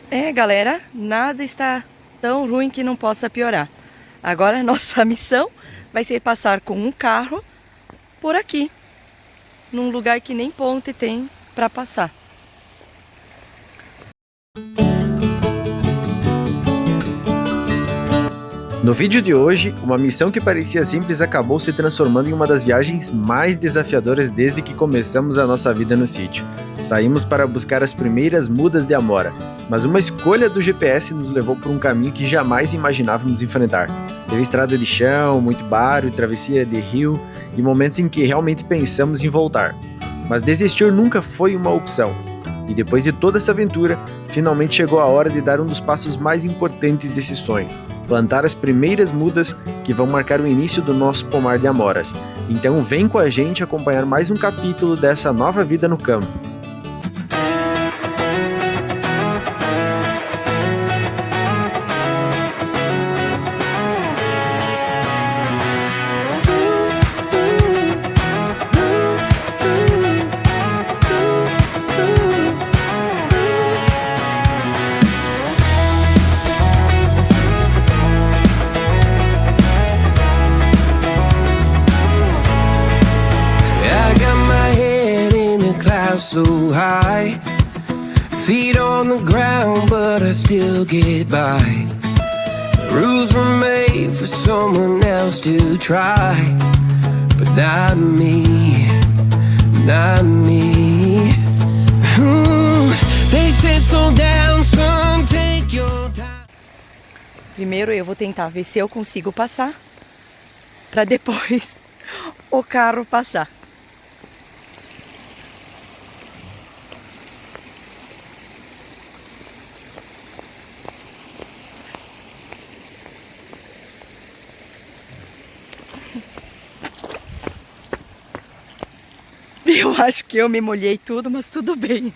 É, galera, nada está tão ruim que não possa piorar. Agora, nossa missão vai ser passar com um carro por aqui, num lugar que nem ponte tem para passar. No vídeo de hoje, uma missão que parecia simples acabou se transformando em uma das viagens mais desafiadoras desde que começamos a nossa vida no sítio. Saímos para buscar as primeiras mudas de amora, mas uma escolha do GPS nos levou por um caminho que jamais imaginávamos enfrentar. Teve estrada de chão, muito barro, travessia de rio e momentos em que realmente pensamos em voltar. Mas desistir nunca foi uma opção. E depois de toda essa aventura, finalmente chegou a hora de dar um dos passos mais importantes desse sonho: plantar as primeiras mudas que vão marcar o início do nosso pomar de amoras. Então vem com a gente acompanhar mais um capítulo dessa nova vida no campo. So high, feet on the ground, but I still get by. Rules were made for someone else to try, but not me, not me. They said slow down, son, take your time. Primeiro eu vou tentar ver se eu consigo passar, para depois o carro passar. Eu acho que eu me molhei tudo, mas tudo bem.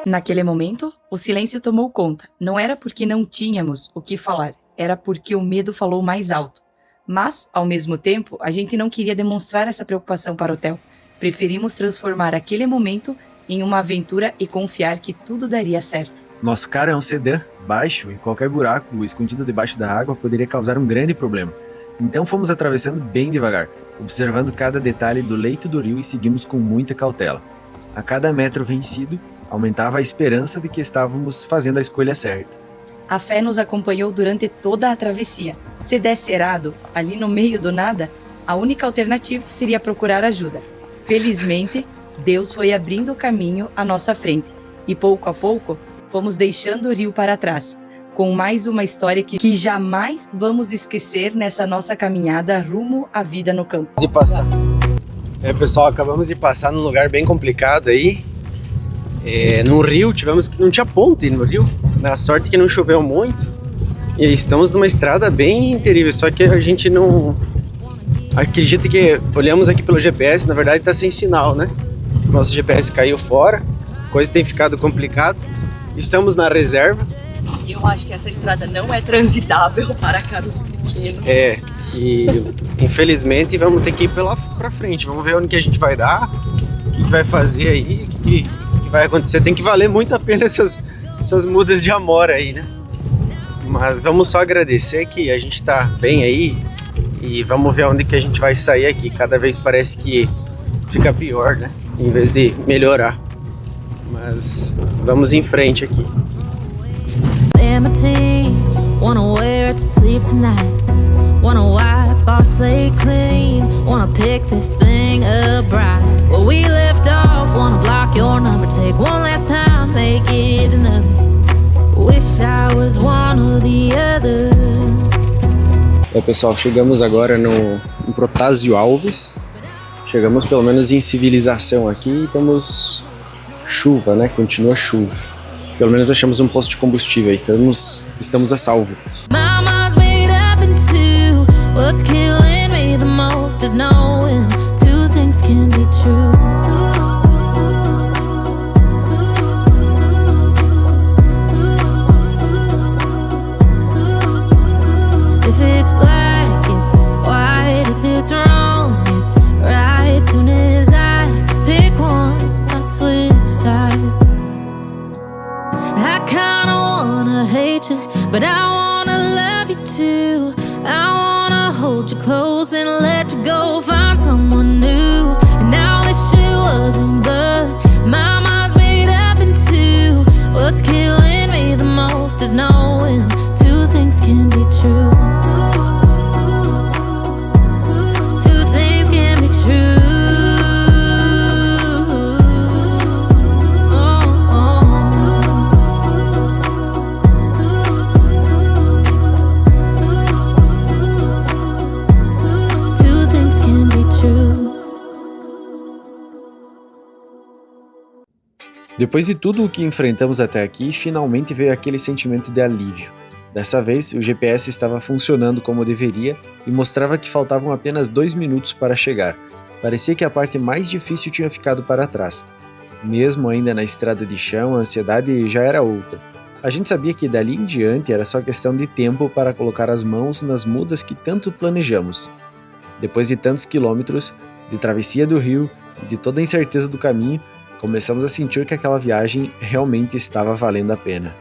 Naquele momento, o silêncio tomou conta. Não era porque não tínhamos o que falar, era porque o medo falou mais alto. Mas, ao mesmo tempo, a gente não queria demonstrar essa preocupação para o Theo. Preferimos transformar aquele momento em uma aventura e confiar que tudo daria certo. Nosso carro é um sedã baixo e qualquer buraco escondido debaixo da água poderia causar um grande problema. Então fomos atravessando bem devagar, observando cada detalhe do leito do rio e seguimos com muita cautela. A cada metro vencido, aumentava a esperança de que estávamos fazendo a escolha certa. A fé nos acompanhou durante toda a travessia. Se desse errado, ali no meio do nada, a única alternativa seria procurar ajuda. Felizmente, Deus foi abrindo o caminho à nossa frente e pouco a pouco fomos deixando o rio para trás, com mais uma história que jamais vamos esquecer nessa nossa caminhada rumo à vida no campo. Pessoal, acabamos de passar num lugar bem complicado aí, num rio, não tinha ponte no rio, na sorte que não choveu muito, e estamos numa estrada bem terrível, só que a gente não acredita que olhamos aqui pelo GPS, na verdade está sem sinal, né? Nosso GPS caiu fora, a coisa tem ficado complicada. Estamos na reserva. Eu acho que essa estrada não é transitável para carros pequenos. E infelizmente vamos ter que ir pra frente. Vamos ver onde que a gente vai dar, o que vai fazer aí, o que vai acontecer. Tem que valer muito a pena essas mudas de amora aí, né? Mas vamos só agradecer que a gente tá bem aí e vamos ver onde que a gente vai sair aqui. Cada vez parece que fica pior, né? Em vez de melhorar. Mas vamos em frente aqui. Wanna wear it to sleep tonight. Wanna wipe our slate clean. Wanna pick this thing up right where we left off. Wanna block your number, take one last time, make it another. Wish I was one or the other. Pessoal, chegamos agora no Protásio Alves. Chegamos pelo menos em civilização aqui e temos chuva, né? Continua chuva. Pelo menos achamos um posto de combustível aí. Estamos a salvo. What's killing me the most is knowing two things can be true. If it's black, it's white. If it's wrong, it's close and let you go, find someone new. And now this shit wasn't good. My mind's made up in two. What's killing me the most is knowing two things can be true. Two things can be true. Two things can be true. Depois de tudo o que enfrentamos até aqui, finalmente veio aquele sentimento de alívio. Dessa vez, o GPS estava funcionando como deveria e mostrava que faltavam apenas 2 minutos para chegar. Parecia que a parte mais difícil tinha ficado para trás. Mesmo ainda na estrada de chão, a ansiedade já era outra. A gente sabia que dali em diante era só questão de tempo para colocar as mãos nas mudas que tanto planejamos. Depois de tantos quilômetros, de travessia do rio e de toda a incerteza do caminho, começamos a sentir que aquela viagem realmente estava valendo a pena.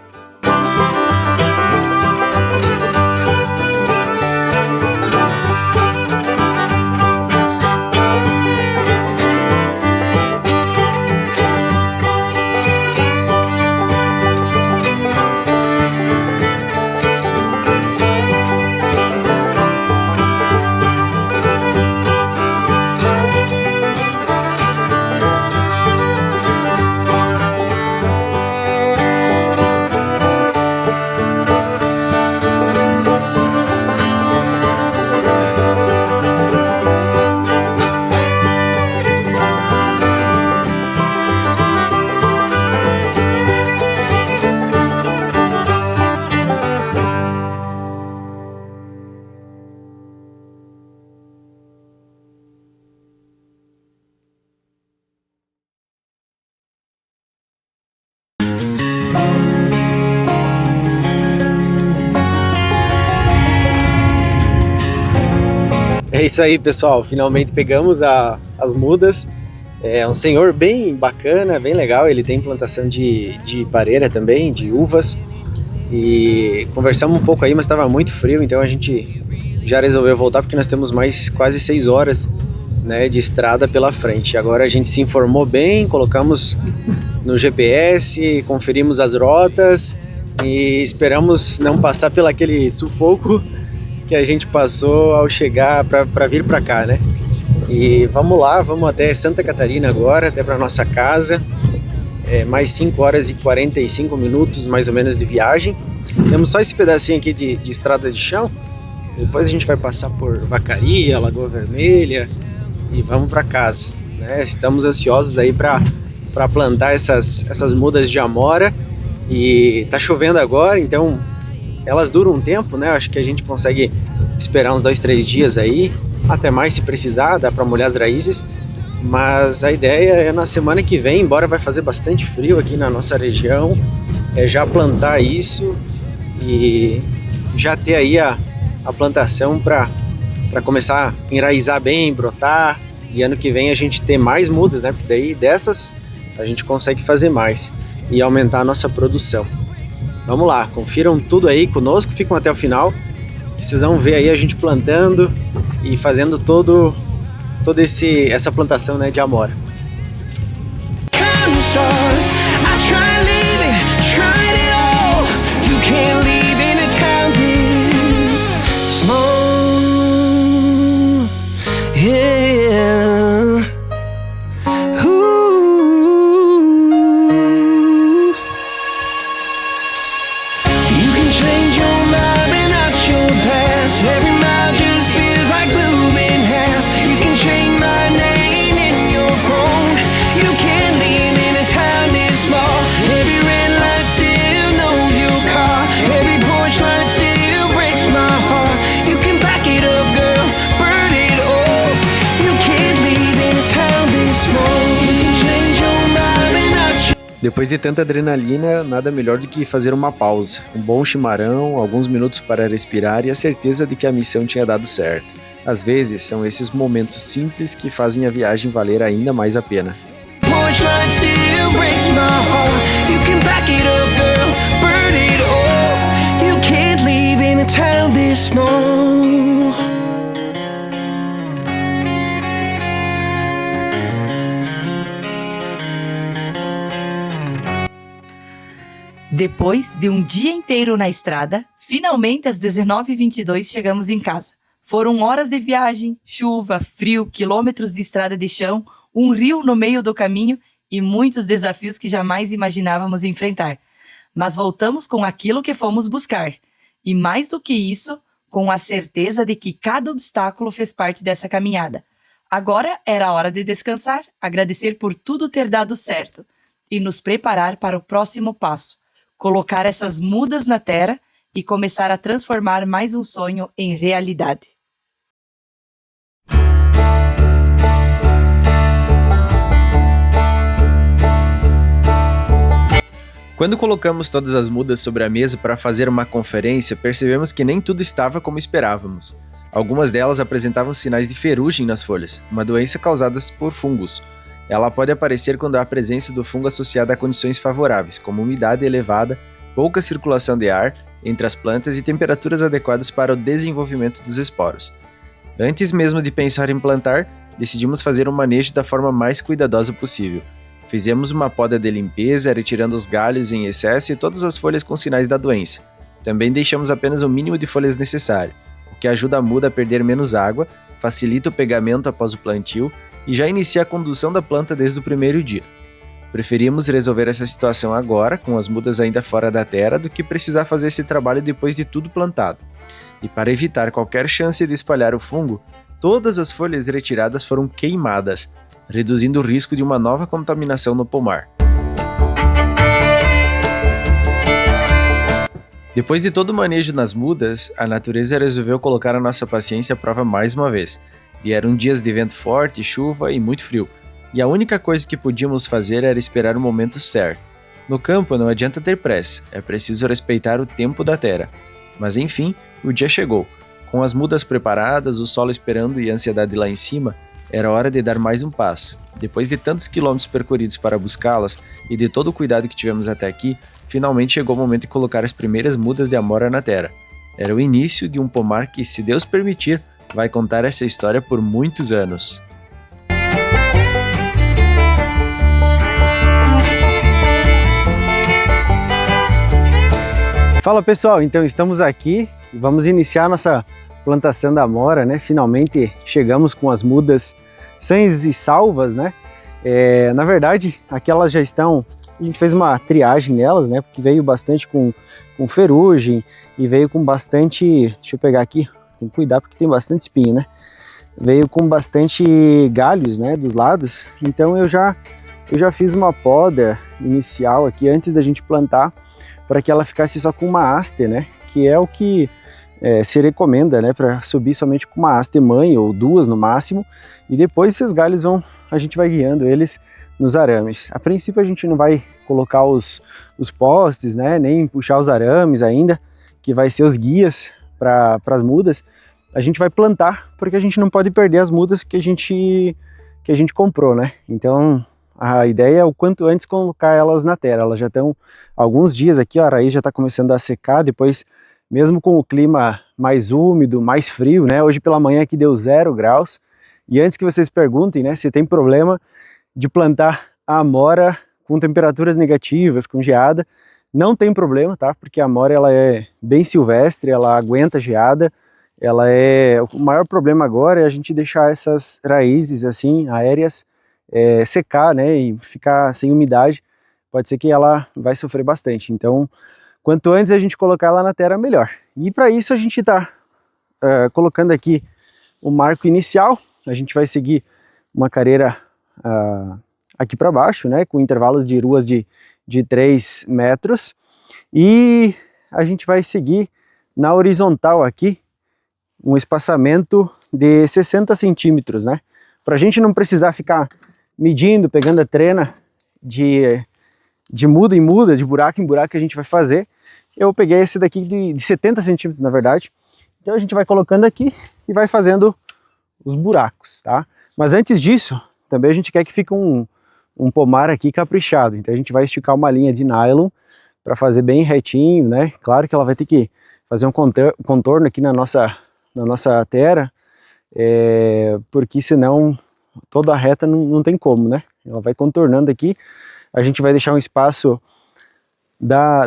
É isso aí, pessoal, finalmente pegamos as mudas. É um senhor bem bacana, bem legal, ele tem plantação de pareira também, de uvas. E conversamos um pouco aí, mas estava muito frio, então a gente já resolveu voltar porque nós temos mais quase 6 horas, né, de estrada pela frente. Agora a gente se informou bem, colocamos no GPS, conferimos as rotas e esperamos não passar pelo aquele sufoco que a gente passou ao chegar para vir para cá, né? E vamos lá, vamos até Santa Catarina agora, até para nossa casa. Mais 5 horas e 45 minutos mais ou menos de viagem. Temos só esse pedacinho aqui de estrada de chão. Depois a gente vai passar por Vacaria, Lagoa Vermelha e vamos para casa, né? Estamos ansiosos aí para plantar essas mudas de amora. E tá chovendo agora, então elas duram um tempo, né? Acho que a gente consegue esperar uns 2-3 dias aí, até mais se precisar, dá para molhar as raízes. Mas a ideia é na semana que vem, embora vai fazer bastante frio aqui na nossa região, é já plantar isso e já ter aí a plantação para começar a enraizar bem, brotar, e ano que vem a gente ter mais mudas, né? Porque daí dessas a gente consegue fazer mais e aumentar a nossa produção. Vamos lá, confiram tudo aí conosco, ficam até o final, que vocês vão ver aí a gente plantando e fazendo toda essa plantação, né, de amora. Depois de tanta adrenalina, nada melhor do que fazer uma pausa, um bom chimarrão, alguns minutos para respirar e a certeza de que a missão tinha dado certo. Às vezes, são esses momentos simples que fazem a viagem valer ainda mais a pena. Depois de um dia inteiro na estrada, finalmente às 19h22 chegamos em casa. Foram horas de viagem, chuva, frio, quilômetros de estrada de chão, um rio no meio do caminho e muitos desafios que jamais imaginávamos enfrentar. Mas voltamos com aquilo que fomos buscar. E mais do que isso, com a certeza de que cada obstáculo fez parte dessa caminhada. Agora era a hora de descansar, agradecer por tudo ter dado certo e nos preparar para o próximo passo. Colocar essas mudas na terra e começar a transformar mais um sonho em realidade. Quando colocamos todas as mudas sobre a mesa para fazer uma conferência, percebemos que nem tudo estava como esperávamos. Algumas delas apresentavam sinais de ferrugem nas folhas, uma doença causada por fungos. Ela pode aparecer quando há a presença do fungo associada a condições favoráveis, como umidade elevada, pouca circulação de ar entre as plantas e temperaturas adequadas para o desenvolvimento dos esporos. Antes mesmo de pensar em plantar, decidimos fazer um manejo da forma mais cuidadosa possível. Fizemos uma poda de limpeza, retirando os galhos em excesso e todas as folhas com sinais da doença. Também deixamos apenas o mínimo de folhas necessário, o que ajuda a muda a perder menos água, facilita o pegamento após o plantio e já inicia a condução da planta desde o primeiro dia. Preferimos resolver essa situação agora, com as mudas ainda fora da terra, do que precisar fazer esse trabalho depois de tudo plantado. E para evitar qualquer chance de espalhar o fungo, todas as folhas retiradas foram queimadas, reduzindo o risco de uma nova contaminação no pomar. Depois de todo o manejo nas mudas, a natureza resolveu colocar a nossa paciência à prova mais uma vez. Vieram dias de vento forte, chuva e muito frio, e a única coisa que podíamos fazer era esperar o momento certo. No campo não adianta ter pressa, é preciso respeitar o tempo da terra. Mas enfim, o dia chegou. Com as mudas preparadas, o solo esperando e a ansiedade lá em cima, era hora de dar mais um passo. Depois de tantos quilômetros percorridos para buscá-las e de todo o cuidado que tivemos até aqui, finalmente chegou o momento de colocar as primeiras mudas de amora na terra. Era o início de um pomar que, se Deus permitir, vai contar essa história por muitos anos. Fala pessoal, então estamos aqui e vamos iniciar nossa plantação da amora, né? Finalmente chegamos com as mudas sãs e salvas, né? Na verdade, aqui elas já estão, a gente fez uma triagem nelas, né? Porque veio bastante com ferrugem e veio com bastante, deixa eu pegar aqui, tem que cuidar porque tem bastante espinho, né? Veio com bastante galhos, né? Dos lados, então eu já fiz uma poda inicial aqui antes da gente plantar para que ela ficasse só com uma haste, né? Que é o que se recomenda, né, para subir somente com uma haste mãe ou duas no máximo, e depois esses galhos a gente vai guiando eles nos arames. A princípio a gente não vai colocar os postes, né, nem puxar os arames ainda, que vai ser os guias para as mudas. A gente vai plantar, porque a gente não pode perder as mudas que a gente comprou, né? Então a ideia é o quanto antes colocar elas na terra. Elas já estão alguns dias aqui, ó, a raiz já está começando a secar, depois mesmo com o clima mais úmido, mais frio, né? Hoje pela manhã aqui deu 0 graus. E antes que vocês perguntem, né, se tem problema de plantar a amora com temperaturas negativas, com geada, não tem problema, tá? Porque a amora ela é bem silvestre, ela aguenta geada. O maior problema agora é a gente deixar essas raízes assim aéreas secar, né, e ficar sem umidade. Pode ser que ela vai sofrer bastante. Então, quanto antes a gente colocar ela na terra, melhor. E para isso a gente está colocando aqui o marco inicial. A gente vai seguir uma careira aqui para baixo, né, com intervalos de ruas de 3 metros. E a gente vai seguir na horizontal aqui um espaçamento de 60 centímetros, né? Para a gente não precisar ficar medindo, pegando a trena de muda em muda, de buraco em buraco que a gente vai fazer. Eu peguei esse daqui de 70 centímetros, na verdade. Então a gente vai colocando aqui e vai fazendo os buracos, tá? Mas antes disso, também a gente quer que fique um pomar aqui caprichado. Então a gente vai esticar uma linha de nylon para fazer bem retinho, né? Claro que ela vai ter que fazer um contorno aqui na nossa terra, porque senão toda a reta não tem como, né? Ela vai contornando aqui. A gente vai deixar um espaço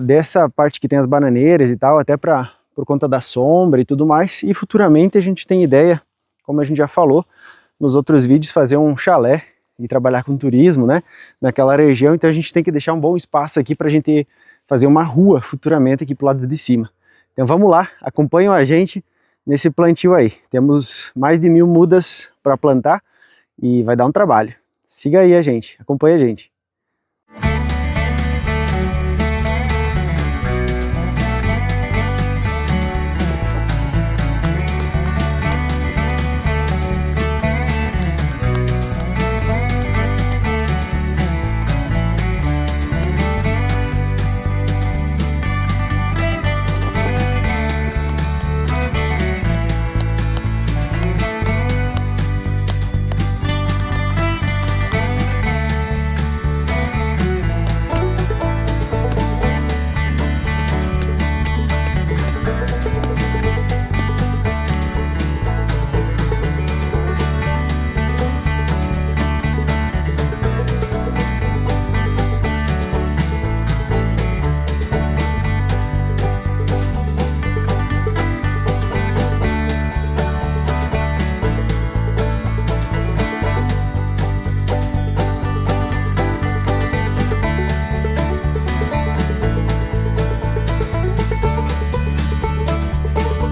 dessa parte que tem as bananeiras e tal, até por conta da sombra e tudo mais. E futuramente a gente tem ideia, como a gente já falou nos outros vídeos, fazer um chalé e trabalhar com turismo, né, naquela região. Então a gente tem que deixar um bom espaço aqui para a gente fazer uma rua futuramente aqui pro lado de cima. Então vamos lá, acompanham a gente nesse plantio aí. Temos mais de 1000 mudas para plantar e vai dar um trabalho. Siga aí a gente, acompanha a gente.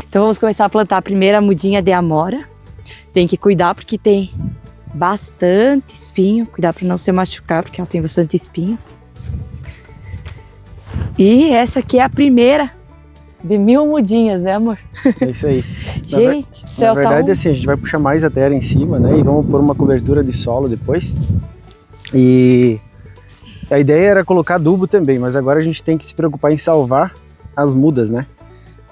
Então vamos começar a plantar a primeira mudinha de amora. Tem que cuidar porque tem bastante espinho. Cuidar para não se machucar porque ela tem bastante espinho. E essa aqui é a primeira de 1000 mudinhas, né, amor? É isso aí. Gente do céu, na verdade, tá assim, a gente vai puxar mais a terra em cima, né? E vamos pôr uma cobertura de solo depois. E a ideia era colocar adubo também, mas agora a gente tem que se preocupar em salvar as mudas, né?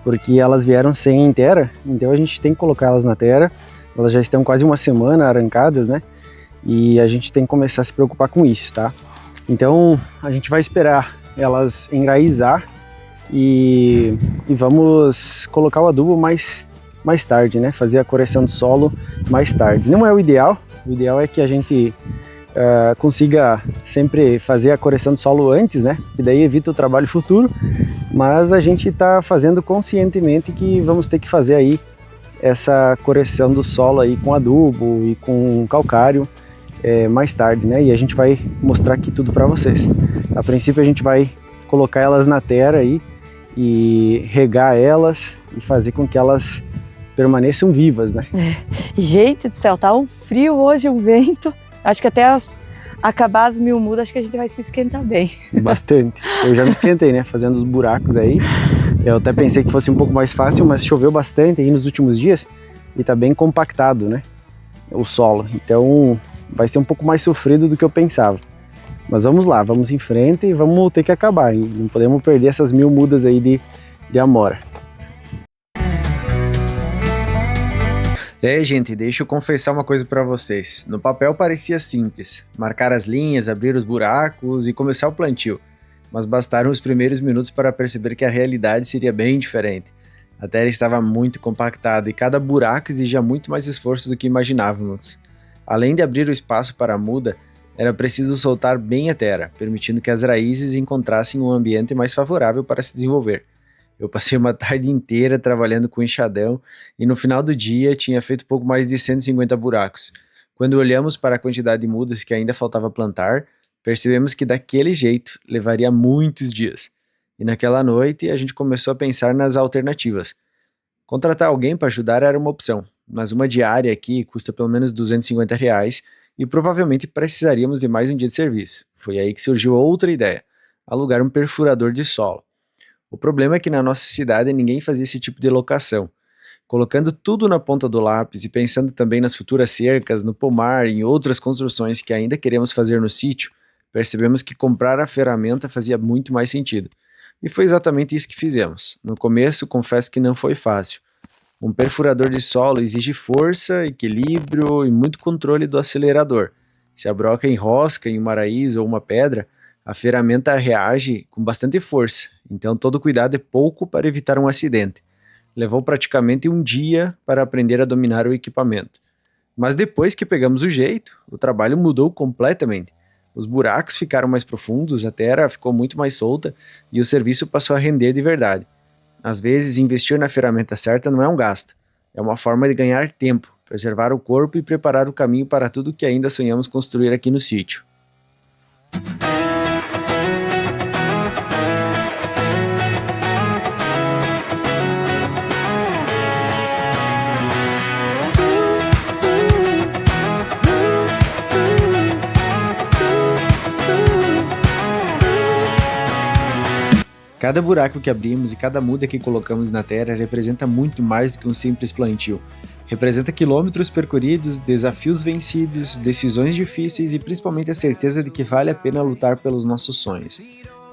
Porque elas vieram sem terra, então a gente tem que colocar elas na terra. Elas já estão quase uma semana arrancadas, né? E a gente tem que começar a se preocupar com isso, tá? Então a gente vai esperar elas enraizar e vamos colocar o adubo mais tarde, né? Fazer a correção do solo mais tarde. Não é o ideal é que a gente consiga sempre fazer a correção do solo antes, né? Que daí evita o trabalho futuro, mas a gente está fazendo conscientemente que vamos ter que fazer aí essa correção do solo aí com adubo e com calcário mais tarde, né? E a gente vai mostrar aqui tudo para vocês. A princípio a gente vai colocar elas na terra aí e regar elas e fazer com que elas permaneçam vivas, né? Gente do céu, tá um frio hoje, um vento. Acho que até acabar as 1000 mudas, acho que a gente vai se esquentar bem. Bastante. Eu já me esquentei, né? Fazendo os buracos aí. Eu até pensei que fosse um pouco mais fácil, mas choveu bastante aí nos últimos dias e tá bem compactado, né? O solo. Então vai ser um pouco mais sofrido do que eu pensava. Mas vamos lá, vamos em frente e vamos ter que acabar. E não podemos perder essas 1000 mudas aí de amora. Gente, deixa eu confessar uma coisa pra vocês. No papel parecia simples, marcar as linhas, abrir os buracos e começar o plantio. Mas bastaram os primeiros minutos para perceber que a realidade seria bem diferente. A terra estava muito compactada e cada buraco exigia muito mais esforço do que imaginávamos. Além de abrir o espaço para a muda, era preciso soltar bem a terra, permitindo que as raízes encontrassem um ambiente mais favorável para se desenvolver. Eu passei uma tarde inteira trabalhando com enxadão e no final do dia tinha feito pouco mais de 150 buracos. Quando olhamos para a quantidade de mudas que ainda faltava plantar, percebemos que daquele jeito levaria muitos dias. E naquela noite a gente começou a pensar nas alternativas. Contratar alguém para ajudar era uma opção, mas uma diária aqui custa pelo menos R$250 e provavelmente precisaríamos de mais um dia de serviço. Foi aí que surgiu outra ideia, alugar um perfurador de solo. O problema é que na nossa cidade ninguém fazia esse tipo de locação. Colocando tudo na ponta do lápis e pensando também nas futuras cercas, no pomar e em outras construções que ainda queremos fazer no sítio, percebemos que comprar a ferramenta fazia muito mais sentido. E foi exatamente isso que fizemos. No começo, confesso que não foi fácil. Um perfurador de solo exige força, equilíbrio e muito controle do acelerador. Se a broca enrosca em uma raiz ou uma pedra, a ferramenta reage com bastante força, então todo cuidado é pouco para evitar um acidente. Levou praticamente um dia para aprender a dominar o equipamento. Mas depois que pegamos o jeito, o trabalho mudou completamente. Os buracos ficaram mais profundos, a terra ficou muito mais solta e o serviço passou a render de verdade. Às vezes, investir na ferramenta certa não é um gasto, é uma forma de ganhar tempo, preservar o corpo e preparar o caminho para tudo que ainda sonhamos construir aqui no sítio. Cada buraco que abrimos e cada muda que colocamos na terra representa muito mais do que um simples plantio. Representa quilômetros percorridos, desafios vencidos, decisões difíceis e principalmente a certeza de que vale a pena lutar pelos nossos sonhos.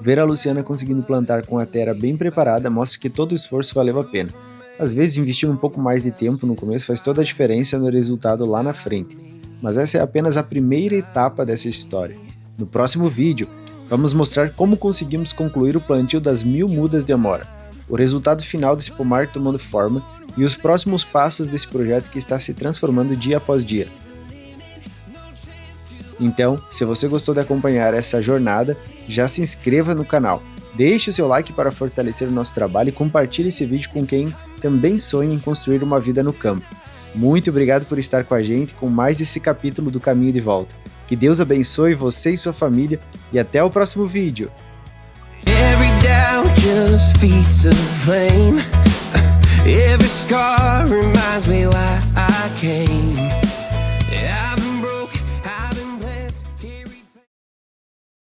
Ver a Luciana conseguindo plantar com a terra bem preparada mostra que todo o esforço valeu a pena. Às vezes investir um pouco mais de tempo no começo faz toda a diferença no resultado lá na frente. Mas essa é apenas a primeira etapa dessa história. No próximo vídeo, vamos mostrar como conseguimos concluir o plantio das 1000 mudas de amora, o resultado final desse pomar tomando forma e os próximos passos desse projeto que está se transformando dia após dia. Então, se você gostou de acompanhar essa jornada, já se inscreva no canal, deixe o seu like para fortalecer o nosso trabalho e compartilhe esse vídeo com quem também sonha em construir uma vida no campo. Muito obrigado por estar com a gente com mais esse capítulo do Caminho de Volta. Que Deus abençoe você e sua família e até o próximo vídeo. Every doubt just feeds a flame. Every scar reminds me why I came.